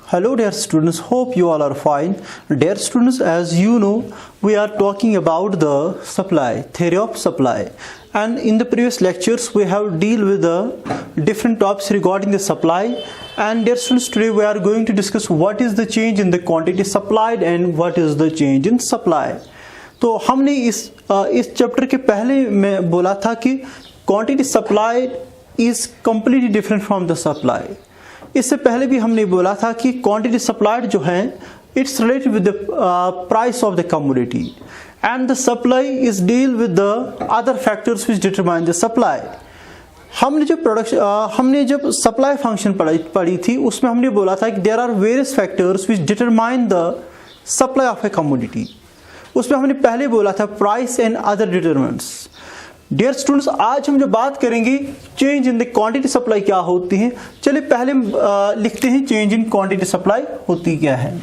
Hello dear students, hope you all are fine. Dear students, as you know, we are talking about the supply, theory of supply. And in the previous lectures, we have dealt with the different topics regarding the supply. And dear students, today we are going to discuss what is the change in the quantity supplied and what is the change in supply. तो हमने इस chapter के पहले में बोला था कि quantity supplied is completely different from the supply. इससे पहले भी हमने बोला था कि क्वांटिटी सप्लाइड जो है it's related with the price of the commodity and the supply is deal with the other factors which determine the supply. हमने जब सप्लाई फंक्शन पढ़ी थी उसमें हमने बोला था कि there are various factors which determine the supply of a commodity. उसमें हमने पहले बोला था price and other determinants. Dear students, आज हम जो बात करेंगे change in the quantity supply क्या होती है. चलिए पहले लिखते हैं चेंज इन क्वांटिटी सप्लाई होती क्या है.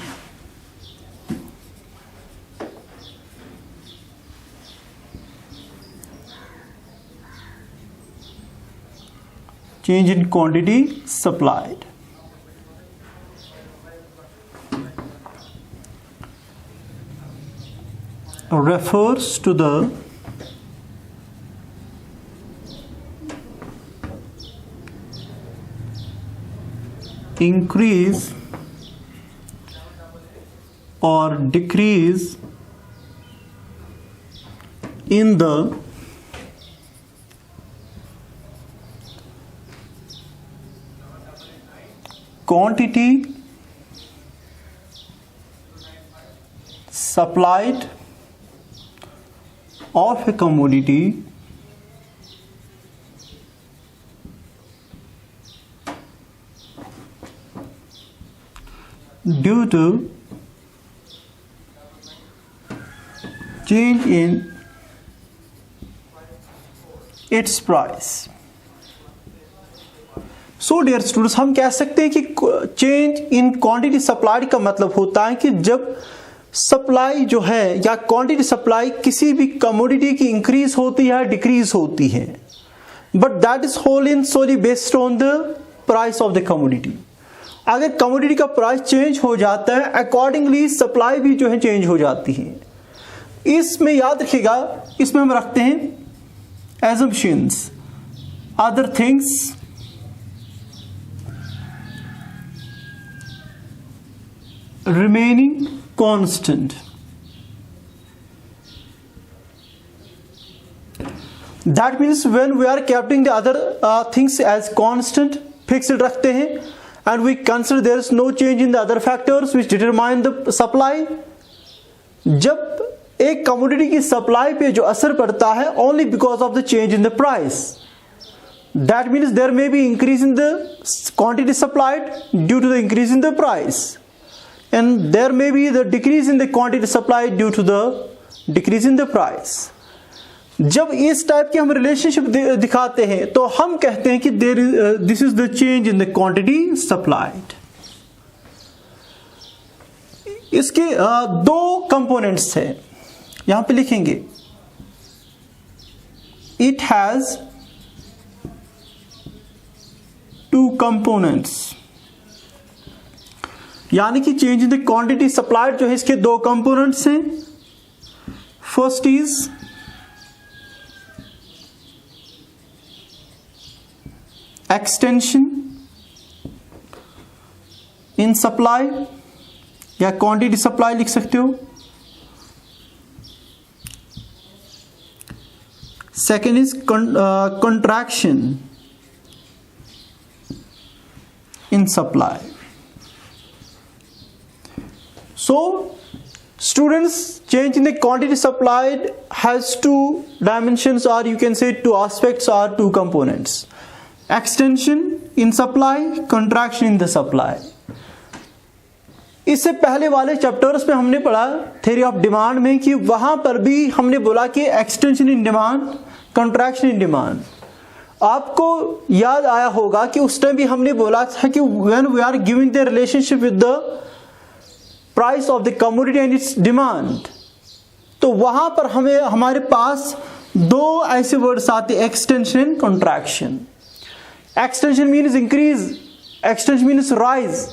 Change in quantity supplied refers to the increase or decrease in the quantity supplied of a commodity due to change in its price. So dear students, हम कह सकते हैं कि चेंज इन क्वांटिटी सप्लाइड का मतलब होता है कि जब सप्लाई जो है या क्वांटिटी सप्लाई किसी भी कमोडिटी की इंक्रीज होती है डिक्रीज होती है, but that is whole in solely based on the price of the commodity. अगर कमोडिटी का प्राइस चेंज हो जाता है अकॉर्डिंगली सप्लाई भी जो है चेंज हो जाती है. इसमें याद रखिएगा, इसमें हम रखते हैं assumptions, other things remaining constant. That means when we are keeping the other things as constant, fixed रखते हैं, and we consider there is no change in the other factors which determine the supply. जब एक commodity की supply पे जो असर पड़ता है only because of the change in the price. That means there may be increase in the quantity supplied due to the increase in the price. And there may be the decrease in the quantity supplied due to the decrease in the price. जब इस type की हम relationship दिखाते हैं तो हम कहते हैं कि this is the change in the quantity supplied. इसके दो कंपोनेंट्स हैं, यहां पे लिखेंगे इट हैज टू कंपोनेंट्स. यानी कि change in the quantity supplied जो है इसके दो कंपोनेंट्स हैं. First is extension in supply या क्वांटिटी सप्लाई लिख सकते हो. Second is contraction in supply. So, students, change in the quantity supplied has two dimensions, or you can say two aspects or two components. Extension in supply, contraction in the supply. इससे पहले वाले chapters में हमने पढ़ा theory of demand में कि वहां पर भी हमने बोला कि extension in demand, contraction in demand. आपको याद आया होगा कि उस टाइम भी हमने बोला था कि when we are giving the relationship with the price of the commodity and its demand, तो वहां पर हमारे पास दो ऐसे वर्ड्स आते, extension and contraction. Extension means increase, extension means rise.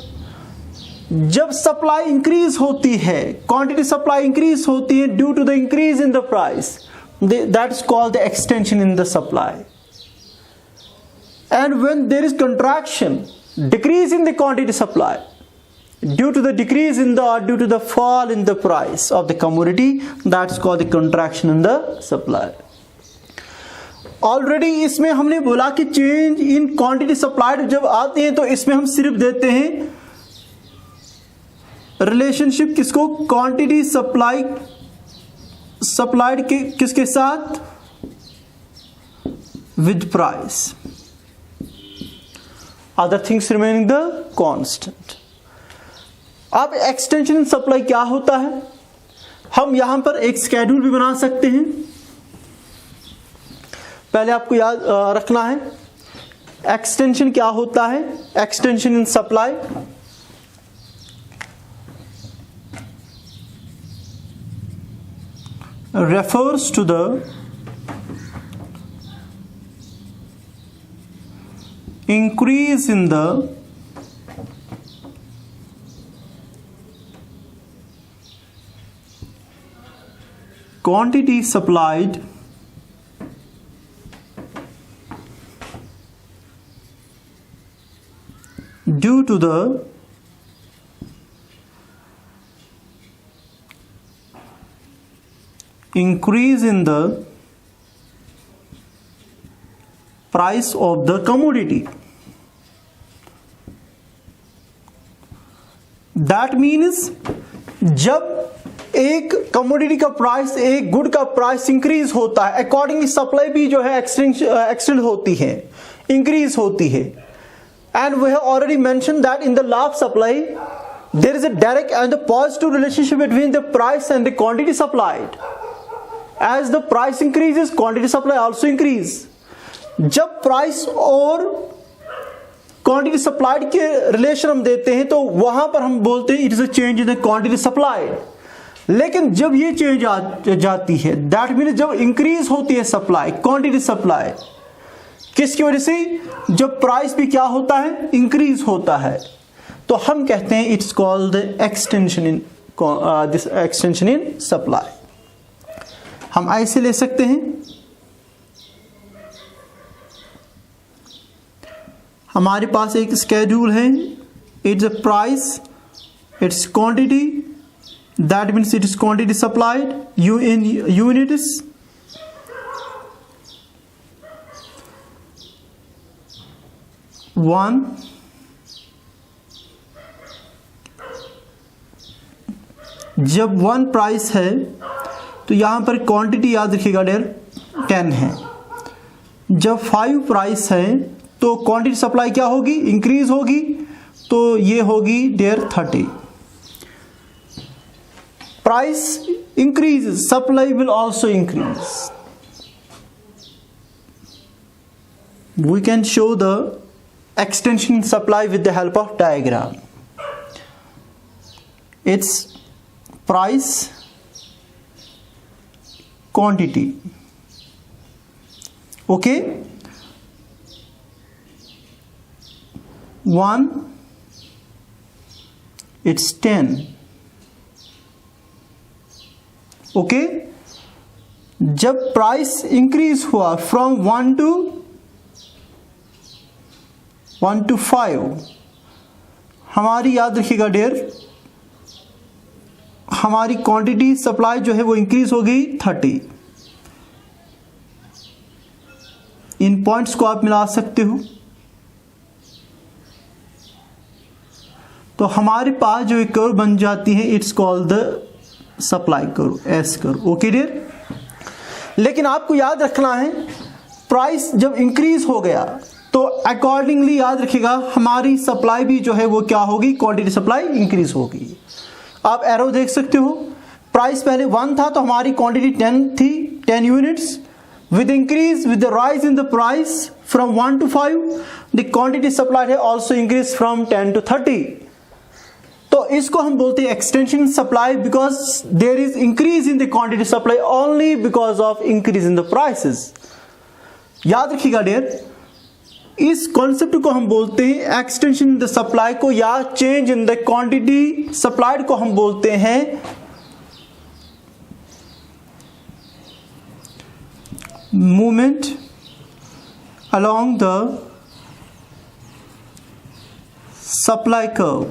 जब सप्लाई इंक्रीज होती है, क्वांटिटी सप्लाई इंक्रीज होती है due to the increase in the price, that is called the extension in the supply. And when there is contraction, decrease in the quantity supply due to the decrease in the or due to the fall in the price of the commodity, that's called the contraction in the supply. Already इसमें हमने बोला कि change in quantity supplied जब आते हैं तो इसमें हम सिर्फ देते हैं रिलेशनशिप किसको, क्वांटिटी सप्लाइड के किसके साथ, with price, other things remaining the constant. अब एक्सटेंशन इन सप्लाई क्या होता है, हम यहां पर एक स्केड्यूल भी बना सकते हैं. पहले आपको याद रखना है एक्सटेंशन क्या होता है. Extension in supply refers to the increase in the quantity supplied due to the increase in the price of the commodity. That means जब एक कमोडिटी का प्राइस, एक गुड का प्राइस इंक्रीज होता है, अकॉर्डिंगली सप्लाई भी जो है एक्सटेंड होती है, इंक्रीज होती है. And we have already mention that in the law of supply there is a direct and positive relationship between the price and the quantity supplied. As the price increases, quantity supply also increase. जब price और quantity supplied के relation हम देते हैं तो वहां पर हम बोलते हैं it is a change in the quantity supplied. लेकिन जब ये चेंज जाती है, दैट मीन जब इंक्रीज होती है सप्लाई, क्वांटिटी सप्लाई, किसकी वजह से, जब प्राइस भी क्या होता है, इंक्रीज होता है, तो हम कहते हैं it's called extension in this extension in supply. हम ऐसे ले सकते हैं, हमारे पास एक स्केड्यूल है, it's a price, it's quantity, that means it is quantity supplied in units, one, जब 1 प्राइस है तो यहां पर क्वांटिटी याद रखिएगा डेयर 10 है. जब 5 प्राइस है तो क्वांटिटी सप्लाई क्या होगी, इंक्रीज होगी, तो ये होगी dare 30. Price increases, supply will also increase. We can show the extension in supply with the help of diagram. It's price, quantity. Okay? 1, it's 10. Okay, जब प्राइस इंक्रीज हुआ फ्रॉम 1 to 5, हमारी याद रखिएगा डेयर, हमारी क्वांटिटी सप्लाई जो है वो increase हो गई 30. इन पॉइंट्स को आप मिला सकते हो. तो हमारे पास जो एक कर्व बन जाती है, इट्स कॉल्ड द सप्लाई करो, एस करो. ओके डियर, लेकिन आपको याद रखना है प्राइस जब इंक्रीज हो गया तो अकॉर्डिंगली याद रखिएगा हमारी सप्लाई भी जो है वो क्या होगी, क्वांटिटी सप्लाई इंक्रीज होगी. आप एरो देख सकते हो, प्राइस पहले 1 था तो हमारी क्वांटिटी 10 थी, 10 units. With increase, with the rise in the price from 1 to 5, the quantity supply है ऑल्सो इंक्रीज फ्रॉम 10 to 30. तो इसको हम बोलते हैं extension supply, because there is increase in the quantity supply only because of increase in the prices. याद रखिएगा dear, इस concept को हम बोलते हैं एक्सटेंशन इन द सप्लाई को, या change in the quantity supplied को हम बोलते हैं movement along the supply curve.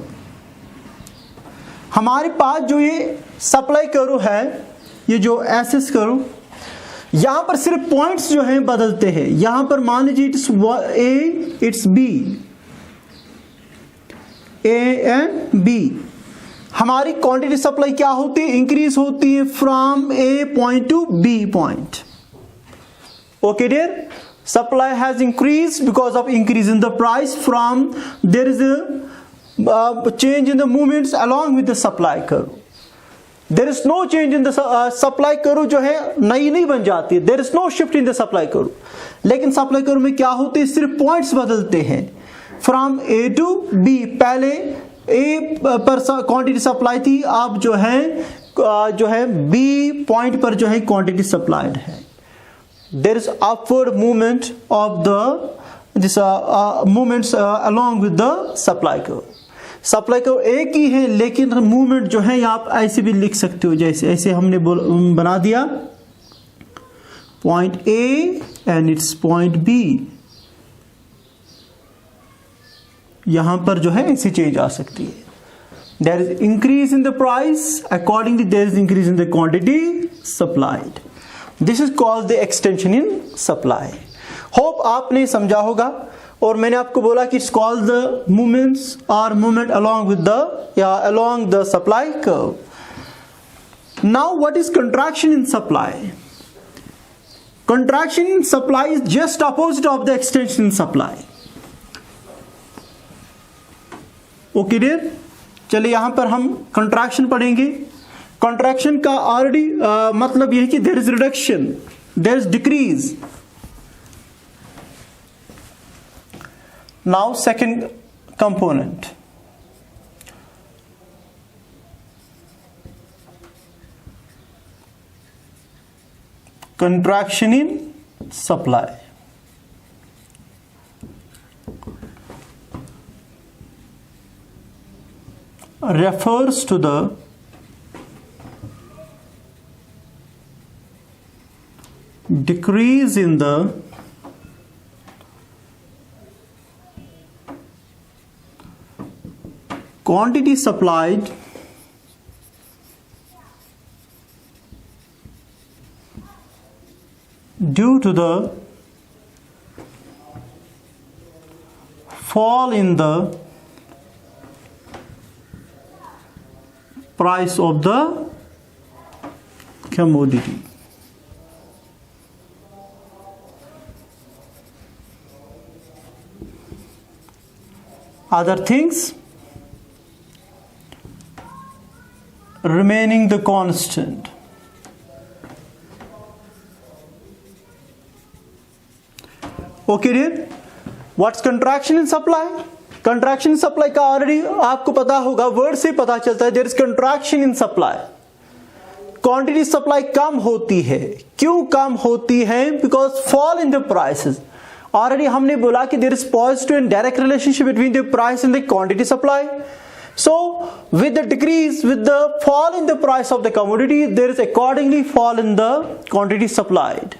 हमारे पास जो ये सप्लाई कर्व है, ये जो एसएस कर्व, यहां पर सिर्फ पॉइंट्स जो हैं बदलते हैं। यहां पर मान लीजिए it's A, it's B, A and B. हमारी क्वांटिटी सप्लाई क्या होती है? इंक्रीज होती है from A point to B point. Okay dear, supply has increased because of increase in the price from there is a change in the movements along with the supply curve. There is no change in the supply curve जो है नई नहीं बन जाती है, there is no shift in the supply curve. लेकिन supply curve में क्या होते हैं? सिर्फ पॉइंट्स बदलते हैं from A to B। पहले A पर क्वांटिटी सप्लाई थी, अब जो है B पॉइंट पर जो है क्वांटिटी सप्लाइड है। There is upward movement of this movements along with the supply curve. Supply curve एक ही है, लेकिन मूवमेंट जो है आप ऐसे भी लिख सकते हो, जैसे ऐसे हमने बना दिया point A and it's point B. यहां पर जो है ऐसी चेंज आ सकती है। There is increase in the price, accordingly there is increase in the quantity supplied. This is called the extension in supply. Hope आपने समझा होगा। और मैंने आपको बोला कि it's called the movements or movement along with along the supply curve. Now what is contraction in supply? Contraction in supply is just opposite of the extension in supply. Okay dear? चलिए यहां पर हम contraction पढ़ेंगे। Contraction का already मतलब यह है कि there is reduction, there is decrease. Now second component, contraction in supply. Refers to the decrease in the quantity supplied due to the fall in the price of the commodity. Other things remaining the constant. Okay dear, what's contraction in supply? Contraction in supply का already आपको पता होगा, word से पता चलता है। there is contraction in supply. Quantity supply कम होती है। क्यों कम होती है? Because fall in the prices. Already हमने बोला कि there is positive and direct relationship between the price and the quantity supply. So with the decrease, with the fall in the price of the commodity, there is accordingly fall in the quantity supplied.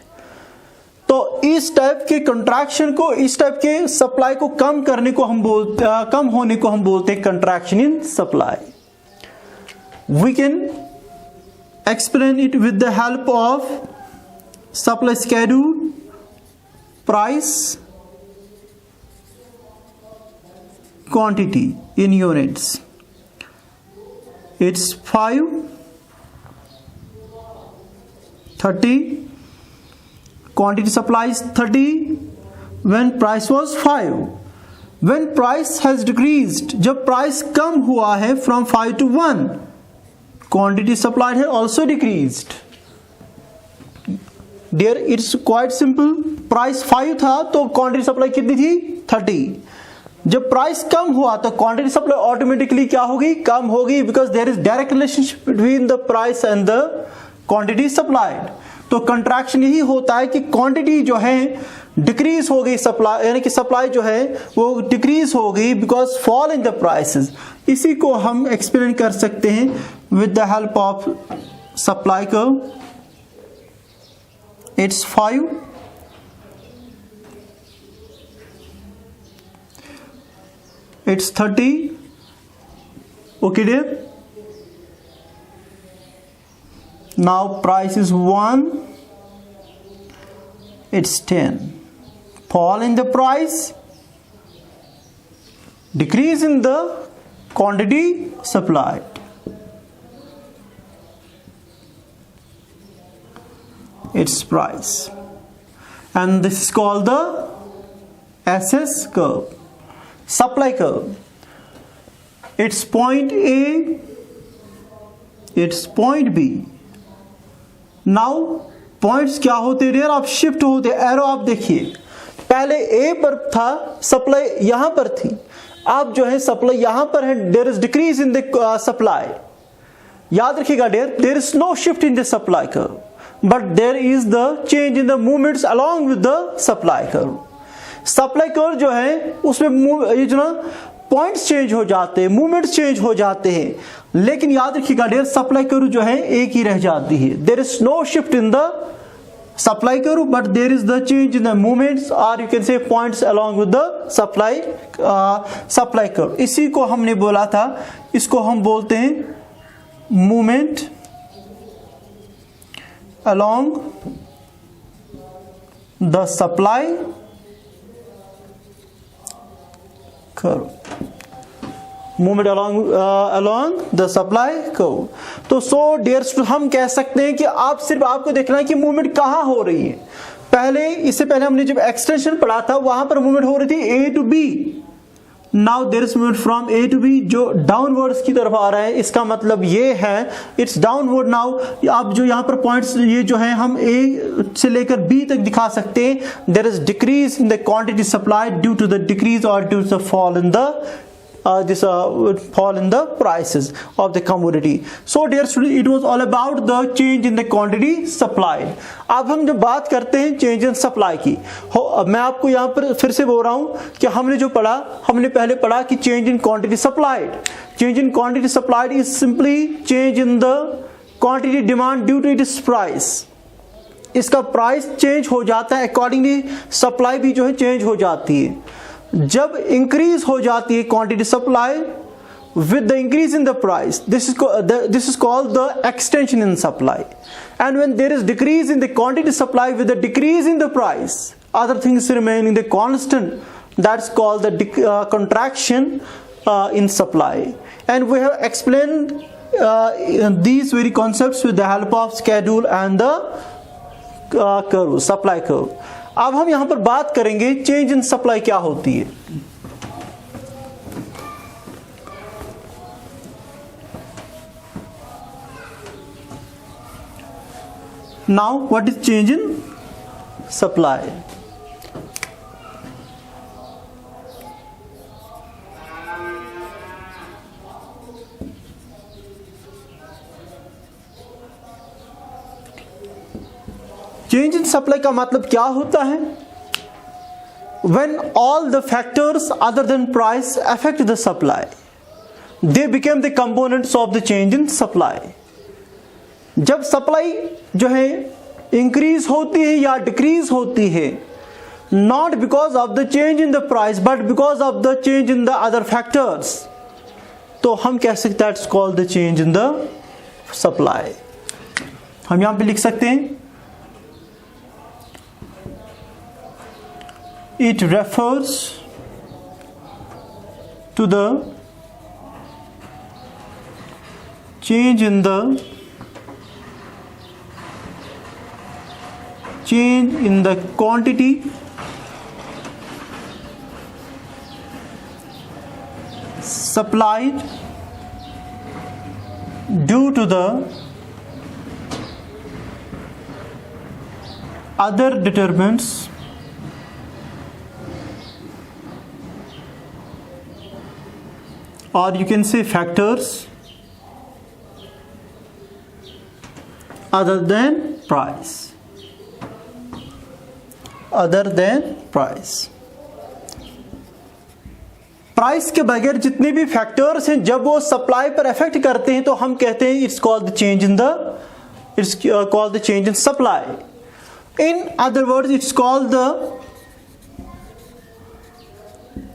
तो इस type के contraction को, इस type के supply को कम करने को हम बोलते, कम होने को हम बोलते हैं contraction in supply. We can explain it with the help of supply schedule, price, quantity in units. It's 5, 30. Quantity supply is 30 when price was 5. When price has decreased, जब price कम हुआ है from 5 to 1, quantity supplied है also decreased. Dear, it's quite simple. Price 5 था तो quantity supply कितनी थी? 30. जब price कम हुआ तो क्वांटिटी सप्लाई ऑटोमेटिकली क्या होगी? कम होगी, because there is direct relationship between the price and the quantity supplied. तो कंट्रैक्शन यही होता है कि क्वांटिटी जो है डिक्रीज हो गई सप्लाई, यानी कि सप्लाई जो है वो डिक्रीज हो गई because fall in the prices. इसी को हम एक्सप्लेन कर सकते हैं with the help of supply curve. It's 5, it's 30, okay dear. Now price is 1, it's 10. Fall in the price, decrease in the quantity supplied. Its price, and this is called the SS curve, supply curve. It's point A, it's point B. Now points क्या होते हैं, आप shift होते, arrow आप देखिए, पहले ए पर था, सप्लाई यहां पर थी, अब जो है सप्लाई यहां पर है, there is decrease in the supply. याद रखिएगा dear, there is no shift in the supply curve, but there is the change in the movements along with the supply curve. Supply curve जो है उसमें ये जो ना पॉइंट्स चेंज हो जाते हैं, मूवमेंट्स चेंज हो जाते हैं, लेकिन याद रखिएगा डियर, सप्लाई कर्व जो है एक ही रह जाती है। There is no shift in the supply curve, but there is the change in the movements, or you can say points along with the supply curve. इसी को हमने बोला था, इसको हम बोलते हैं movement along the supply curve, movement along the supply curve। तो सो डियर स्टूडेंट, हम कह सकते हैं कि आप सिर्फ आपको देखना है कि मूवमेंट कहां हो रही है। पहले, इससे पहले हमने जब एक्सटेंशन पढ़ा था वहां पर मूवमेंट हो रही थी A to B. Now there is movement from A to B, जो डाउनवर्ड्स की तरफ आ रहा है, इसका मतलब ये है इट्स डाउनवर्ड। नाउ आप जो यहां पर पॉइंट्स ये जो है हम ए से लेकर बी तक दिखा सकते हैं। There is decrease in the quantity supplied due to the decrease और due to the fall in the fall in the prices of the commodity. So dear students, it was all about the change in the quantity supplied. अब हम जब बात करते हैं change in supply की, मैं आपको यहाँ पर फिर से बोल रहा हूँ कि हमने जो पढ़ा, हमने पहले पढ़ा कि change in quantity supplied. Change in quantity supplied is simply change in the quantity demand due to its price. इसका प्राइस चेंज हो जाता है, अकॉर्डिंगली सप्लाई भी जो है चेंज हो जाती है। जब इंक्रीज हो जाती है quantity supply with the increase in the price, this is called the extension in supply. And when there is decrease in the quantity supply with the decrease in the price, other things remaining the constant, that's called the contraction in supply. And we have explained these very concepts with the help of schedule and the curve, supply curve. अब हम यहां पर बात करेंगे change in supply क्या होती है। Now what is change in supply? Change in supply का मतलब क्या होता है? When all the factors other than price affect the supply, they become the components of the change in supply. जब supply जो है इंक्रीज होती है या डिक्रीज होती है, not because of the change in the price but because of the change in the other factors, तो हम कह सकते हैं it's called the change in the supply. हम यहां पे लिख सकते हैं, it refers to the change in the quantity supplied due to the other determinants or you can say factors other than price. Other than price. Price के बगैर जितने भी फैक्टर्स हैं जब वो सप्लाई पर इफेक्ट करते हैं तो हम कहते हैं it's called the change in supply. In other words it's called the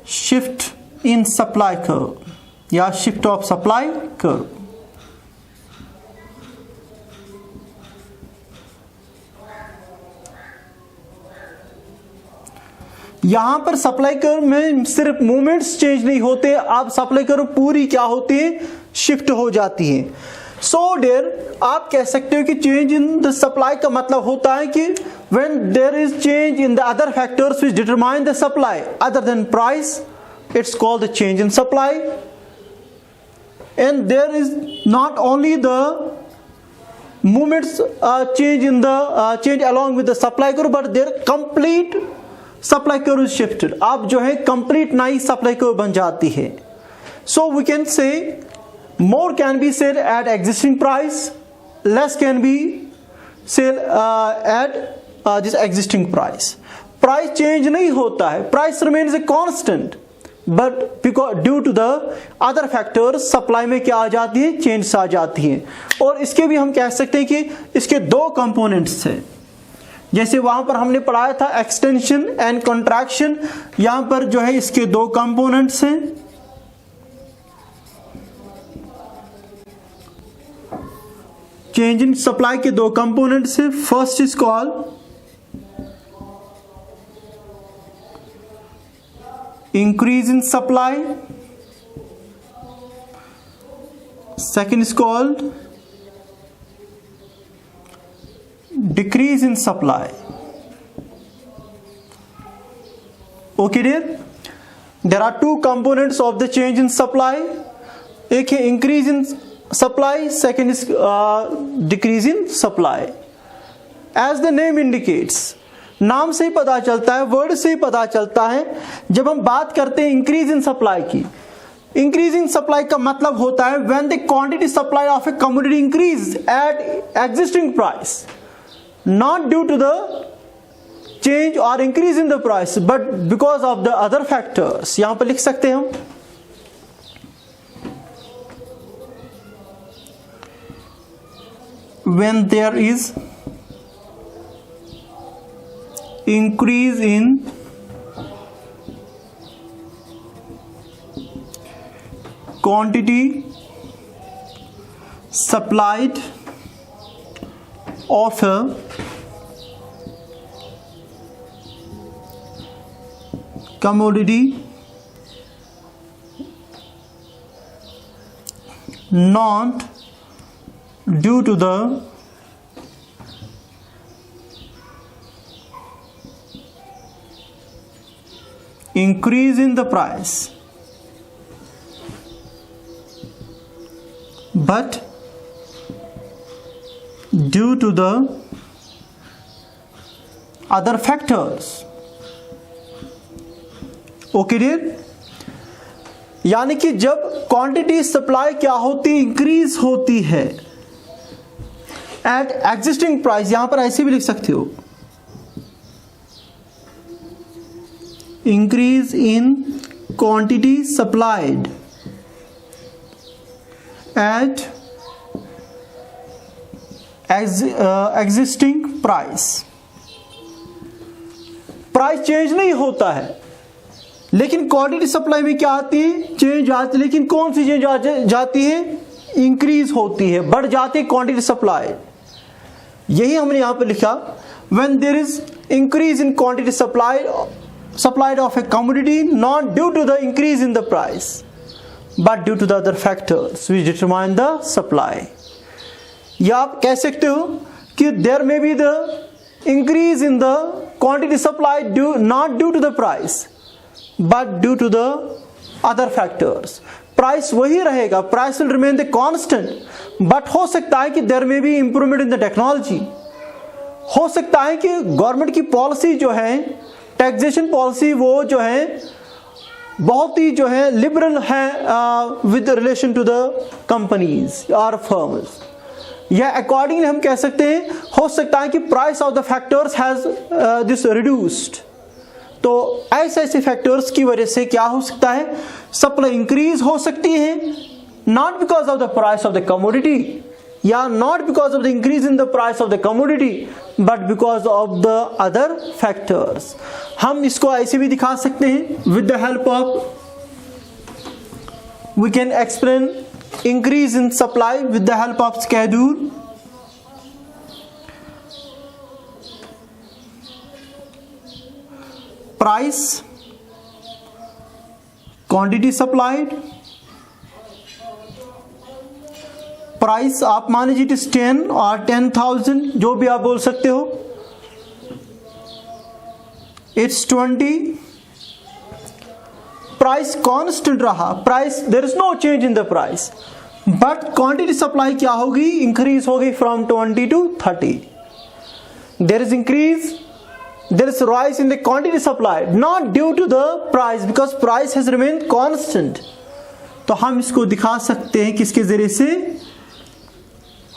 shift in supply curve या शिफ्ट ऑफ सप्लाई कर्व। यहां पर सप्लाई कर्व में सिर्फ मूवमेंट्स चेंज नहीं होते, आप सप्लाई कर्व पूरी क्या होती है, शिफ्ट हो जाती है। सो डियर आप कह सकते हो कि चेंज इन द सप्लाई का मतलब होता है कि when there is change in the other factors which determine the supply other than price, it's called the change in supply. And there is not only the movements change along with the supply curve, but their complete supply curve is shifted। आप जो है complete नई supply curve बन जाती है। So we can say more can be said at existing price, less can be said at this existing price। Price change नहीं होता है, price remains a constant, but because due to the other factors supply में क्या आ जाती है, changes आ जाती है। और इसके भी हम कह सकते हैं कि इसके दो components हैं, जैसे वहां पर हमने पढ़ाया था एक्सटेंशन एंड कॉन्ट्रैक्शन, यहां पर जो है इसके दो कंपोनेंट्स हैं। चेंज इन सप्लाई के दो कंपोनेंट्स हैं। First is called increase in supply, second is called decrease in supply। Okay dear, there are two components of the change in supply, एक है increase in supply, second is decrease in supply। as the name indicates, नाम से ही पता चलता है, word से ही पता चलता है, जब हम बात करते हैं increase in supply की, increase in supply का मतलब होता है when the quantity supply of a commodity increase at existing price, not due to the change or increase in the price but because of the other factors। यहां पर लिख सकते हैं हम when there is increase in quantity supplied of a commodity not due to the increase in the price but due to the other factors। Okay dear, यानी कि जब quantity supply क्या होती है, इंक्रीज होती है एट एग्जिस्टिंग प्राइस, यहां पर ऐसे भी लिख सकते हो increase in quantity supplied eight existing price. Price change नहीं होता है लेकिन क्वांटिटी सप्लाई में क्या आती है, चेंज आती है, लेकिन कौन सी चेंज जाती है, इंक्रीज होती है, बढ़ जाती है क्वांटिटी सप्लाई। यही हमने यहां पे लिखा when there is increase in quantity supplied of a commodity not due to the increase in the price but due to the other factors which determine the supply। या आप कह सकते हो कि there may be the increase in the quantity supplied not due to the price but due to the other factors। Price वही रहेगा, price will remain the constant, but हो सकता है कि there may be improvement in the technology। हो सकता है कि गवर्नमेंट की पॉलिसी जो है, टैक्सेशन पॉलिसी, वो जो है बहुत ही जो है लिबरल है with relation to the companies और फर्म्स। या अकॉर्डिंगली हम कह सकते हैं हो सकता है कि price of the factors has this reduced. तो ऐसे ऐसे फैक्टर्स की वजह से क्या हो सकता है, सप्लाई इंक्रीज हो सकती है, not because of the price of the commodity या not because of the increase in the price of the commodity but because of the other factors. हम इसको ऐसे भी दिखा सकते हैं with the help of we can explain increase in supply with the help of schedule. Price, quantity supplied, price आप मान लीजिए इट इज 10 और 10,000 जो भी आप बोल सकते हो, it's 20, प्राइस कांस्टेंट रहा, price there is no change in the price, but quantity supply क्या होगी, इंक्रीज होगी from 20 to 30। There is increase, there is rise in the quantity supply not due to the price because price has remained constant. तो हम इसको दिखा सकते हैं किसके जरिए से,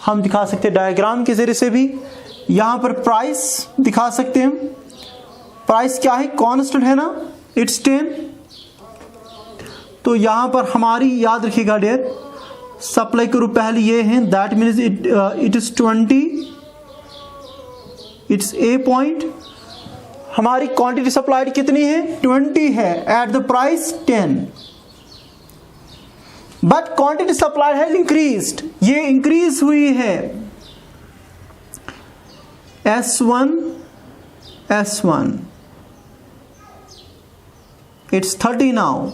हम दिखा सकते हैं डायग्राम के जरिए से भी। यहां पर प्राइस दिखा सकते हैं, प्राइस क्या है, कांस्टेंट है ना, इट्स 10। तो यहां पर हमारी याद रखिएगा डेयर, सप्लाई करो पहले ये है, that means it is 20, it's a point. हमारी क्वांटिटी सप्लाइड कितनी है, 20 है, at the price 10, but quantity supplied has increased, ये इंक्रीज हुई है, S1 इट्स 30 नाउ।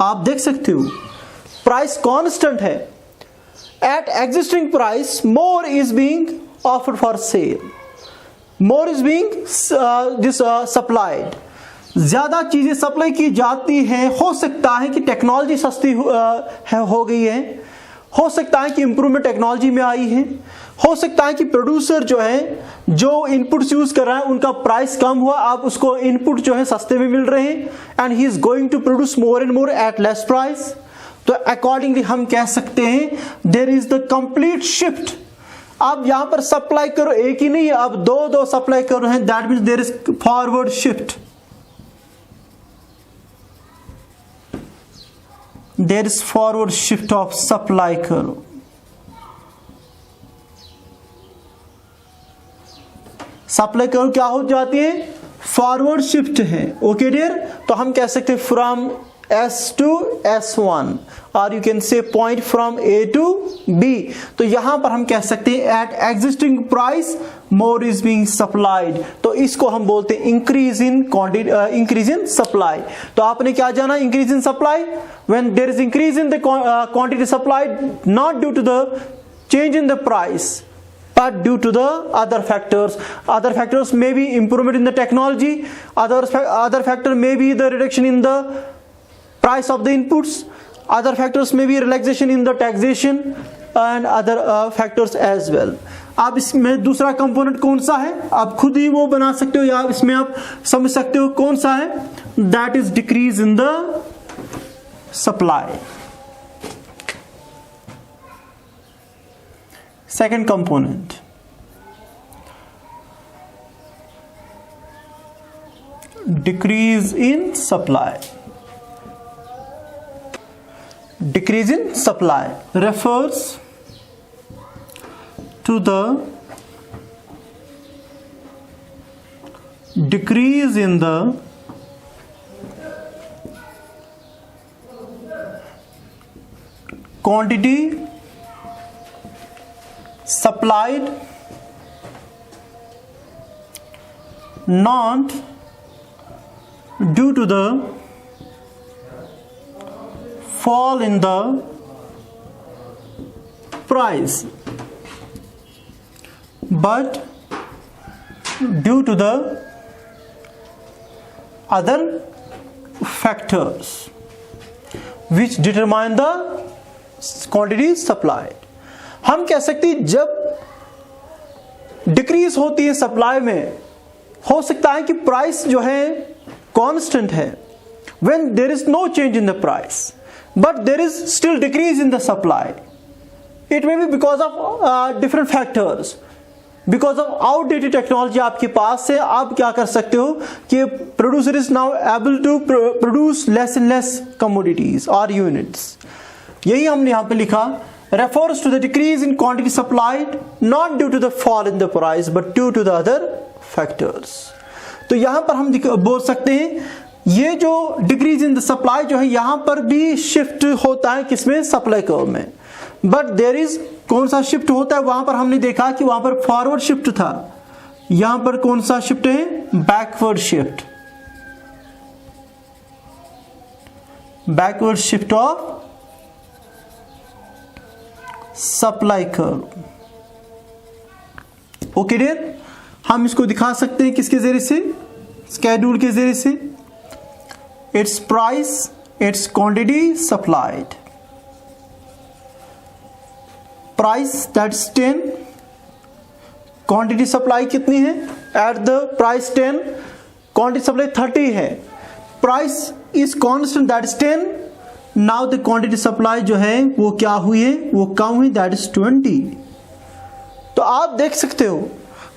आप देख सकते हो प्राइस कांस्टेंट है, at existing price more is being offered for sale, more is being this supplied, ज्यादा चीजें सप्लाई की जाती हैं। हो सकता है कि टेक्नोलॉजी सस्ती हो गई है, हो सकता है कि इंप्रूवमेंट टेक्नोलॉजी में आई है, हो सकता है कि प्रोड्यूसर जो है जो इनपुट्स यूज कर रहा है उनका प्राइस कम हुआ, आप उसको इनपुट जो है सस्ते में मिल रहे हैं, and he is going to produce more and more at less price. तो अकॉर्डिंगली हम कह सकते हैं there is the complete shift. आप यहां पर सप्लाई करो एक ही नहीं, आप दो सप्लाई कर रहे हैं, that means there is forward shift, there is forward shift of supply curve. Supply curve क्या हो जाती है, फॉरवर्ड शिफ्ट है। ओके डियर, तो हम कह सकते हैं फ्रॉम S to S1 और you can say point from A to B। तो यहां पर हम कह सकते हैं at existing price more is being supplied, तो इसको हम बोलते हैं increase in quantity, increase in supply. तो आपने क्या जाना, increase in supply, when there is increase in the quantity supplied not due to the change in the price but due to the other factors. Other factors may be improvement in the technology, other factor may be the reduction in the price of the inputs, other factors may be relaxation in the taxation and other factors as well. आप इसमें दूसरा component कौन सा है, आप खुद ही वो बना सकते हो या इसमें आप समझ सकते हो कौन सा है, that is decrease in the supply. Second component, decrease in supply. Decrease in supply refers to the decrease in the quantity supplied not due to the fall in the price but due to the other factors which determine the quantity supplied. हम कह सकते हैं जब decrease होती है supply में, हो सकता है कि प्राइस जो है कांस्टेंट है, when there is no change in the price, but there is still decrease in the supply. It may be because of different factors. Because of outdated technology आपके पास है, आप क्या कर सकते हो कि producer is now able to produce less and less commodities or units. यही हमने यहाँ पे लिखा, refers to the decrease in quantity supplied not due to the fall in the price but due to the other factors. तो यहाँ पर हम बोल सकते हैं ये जो डिक्रीज इन द सप्लाई जो है यहाँ पर भी शिफ्ट होता है किसमें, सप्लाई कर्व में. बट देयर इज कौन सा शिफ्ट होता है, वहां पर हमने देखा कि वहां पर फॉरवर्ड शिफ्ट था, यहां पर कौन सा शिफ्ट है, backward shift. Backward shift of supply curve. Okay dear, हम इसको दिखा सकते हैं किसके जरिए से, स्केड्यूल के जरिए से. It's price, it's quantity supplied. Price that's 10, quantity supply कितनी है, at the price 10, quantity supply 30 है. Price is constant that's 10. Now the quantity supply जो है वो क्या हुई है, वो कम हुई, दैट इज 20. तो आप देख सकते हो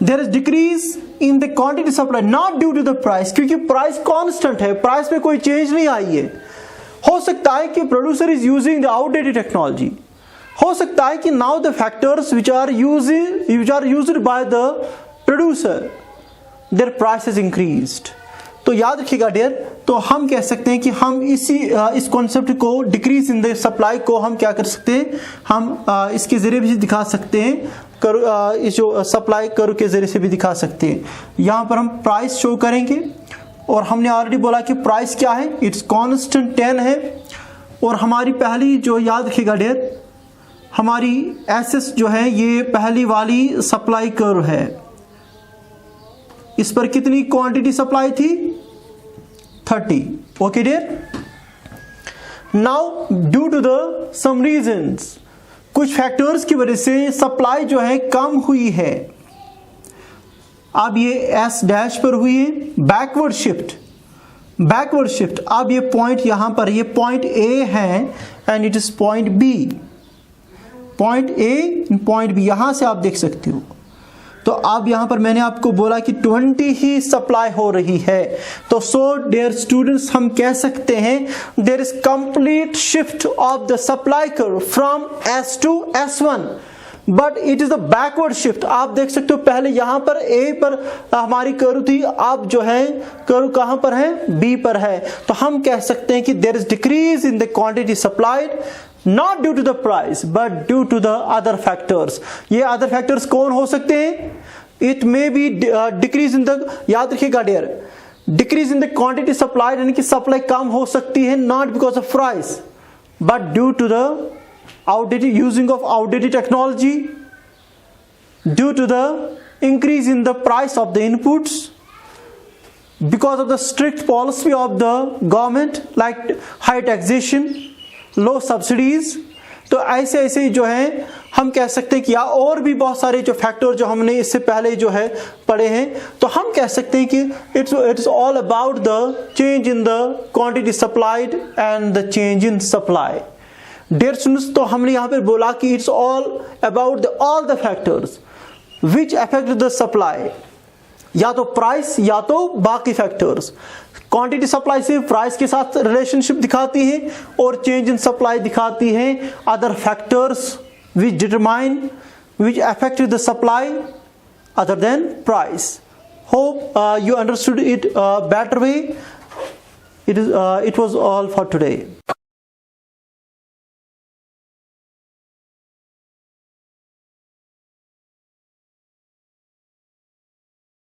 there is decrease in the quantity supply not due to the price, क्योंकि प्राइस कांस्टेंट है, प्राइस में कोई चेंज नहीं आई है. हो सकता है कि producer is using the outdated technology. हो सकता है कि now the factors which are used by the producer their price is increased. तो याद रखिएगा डियर, तो हम कह सकते हैं कि हम इस कॉन्सेप्ट को डिक्रीज इन द सप्लाई को हम क्या कर सकते हैं, हम इसके जरिए भी दिखा सकते हैं, इस जो सप्लाई कर्व के जरिए से भी दिखा सकते हैं. यहां पर हम प्राइस शो करेंगे और हमने ऑलरेडी बोला कि प्राइस क्या है, इट्स कांस्टेंट 10 है. और हमारी पहली जो याद रखिएगा डियर, हमारी एसएस जो है ये पहली वाली सप्लाई कर्व है. इस पर कितनी क्वांटिटी सप्लाई थी, 30. Okay dear. Now due to the some reasons, कुछ फैक्टर्स की वजह से सप्लाई जो है कम हुई है. अब ये एस डैश पर हुई है बैकवर्ड शिफ्ट. बैकवर्ड शिफ्ट, अब ये पॉइंट यहां पर, ये पॉइंट ए है and it is point B. Point A, point B, यहां से आप देख सकते हो. तो अब यहां पर मैंने आपको बोला कि 20 ही सप्लाई हो रही है. तो सो डियर स्टूडेंट्स, हम कह सकते हैं there is complete shift of the supply curve from S to S1, but it is the backward shift. आप देख सकते हो पहले यहां पर ए पर हमारी कर्व थी, अब जो है कर्व कहां पर है, बी पर है. तो हम कह सकते हैं कि there is decrease in the quantity supplied not due to the price but due to the other factors. ये other factors कौन हो सकते हैं, it may be decrease in the, याद रखिएगा dear, decrease in the quantity supplied यानी कि supply कम हो सकती है not because of price but due to the outdated using of outdated technology, due to the increase in the price of the inputs, because of the strict policy of the government like high taxation, low subsidies. तो ऐसे ऐसे जो है हम कह सकते हैं कि या और भी बहुत सारे जो फैक्टर जो हमने इससे पहले जो है पढ़े हैं, तो हम कह सकते हैं कि it's all about the change in the quantity supplied and the change in supply. Dear students, तो हमने यहाँ पे बोला कि it's all about all the factors which affect the supply, या तो प्राइस या तो बाकी फैक्टर्स. क्वांटिटी सप्लाई से प्राइस के साथ रिलेशनशिप दिखाती है और चेंज इन सप्लाई दिखाती है other factors which determine which affect the supply other than price. Hope you understood it better way. It was all for today.